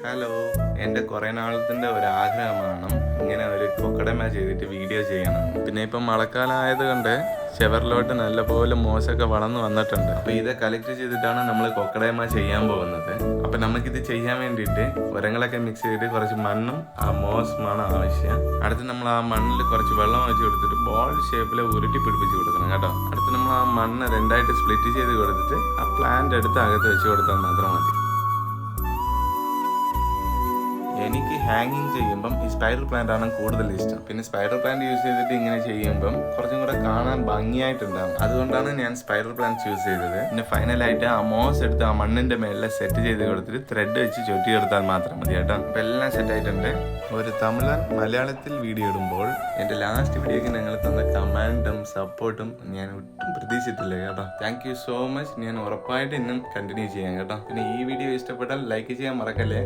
Hello, എൻ്റെ കുറേ നാളത്തിൻ്റെ ഒരു ആഗ്രഹമാണ് ഇങ്ങനെ ഒരു കൊക്കടമ ചെയ്തിട്ട് വീഡിയോ ചെയ്യണം. പിന്നെ ഇപ്പം മഴക്കാലം ആയതുകൊണ്ട് ഷെവറിലോട്ട് നല്ലപോലെ മോശമൊക്കെ വളർന്നു വന്നിട്ടുണ്ട്. അപ്പോൾ ഇത് കളക്ട് ചെയ്തിട്ടാണ് നമ്മൾ കൊക്കടമ ചെയ്യാൻ പോകുന്നത്. അപ്പം നമുക്കിത് ചെയ്യാൻ വേണ്ടിയിട്ട് ഉരങ്ങളൊക്കെ മിക്സ് ചെയ്തിട്ട് കുറച്ച് മണ്ണും ആ മോസുമാണ് ആവശ്യം. അടുത്ത് നമ്മൾ ആ മണ്ണിൽ കുറച്ച് വെള്ളം ഒഴിച്ച് കൊടുത്തിട്ട് ബോൾ ഷേപ്പിൽ ഉരുട്ടി പിടിപ്പിച്ച് കൊടുക്കണം കേട്ടോ. അടുത്ത് നമ്മൾ ആ മണ്ണ് രണ്ടായിട്ട് സ്പ്ലിറ്റ് ചെയ്ത് കൊടുത്തിട്ട് ആ പ്ലാന്റ് എടുത്ത് അകത്ത് വെച്ച് കൊടുത്താൽ മാത്രം മതി. എനിക്ക് ഹാങ്ങിങ് ചെയ്യുമ്പം ഈ സ്പൈഡർ പ്ലാന്റ് ആണ് കൂടുതൽ ഇഷ്ടം. പിന്നെ സ്പൈഡർ പ്ലാന്റ് യൂസ് ചെയ്തിട്ട് ഇങ്ങനെ ചെയ്യുമ്പം കുറച്ചും കൂടെ കാണാൻ ഭംഗിയായിട്ടുണ്ടാകും. അതുകൊണ്ടാണ് ഞാൻ സ്പൈഡർ പ്ലാന്റ് ചൂസ് ചെയ്തത്. പിന്നെ ഫൈനലായിട്ട് ആ മോസ് എടുത്ത് ആ മണ്ണിന്റെ മേലെ സെറ്റ് ചെയ്ത് കൊടുത്തിട്ട് ത്രെഡ് വെച്ച് ചുറ്റി എടുത്താൽ മാത്രം മതി കേട്ടോ. അപ്പം എല്ലാം സെറ്റ് ആയിട്ടുണ്ട്. ഒരു തമിഴൻ മലയാളത്തിൽ വീഡിയോ ഇടുമ്പോൾ എൻ്റെ ലാസ്റ്റ് വീഡിയോക്ക് നിങ്ങൾ തന്ന കമാൻഡും സപ്പോർട്ടും ഞാൻ ഒട്ടും പ്രതീക്ഷിച്ചിട്ടില്ല കേട്ടോ. Thank you so much. ഞാൻ ഉറപ്പായിട്ട് ഇന്നും കണ്ടിന്യൂ ചെയ്യാം കേട്ടോ. പിന്നെ ഈ വീഡിയോ ഇഷ്ടപ്പെട്ടാൽ ലൈക്ക് ചെയ്യാൻ മറക്കല്ലേ.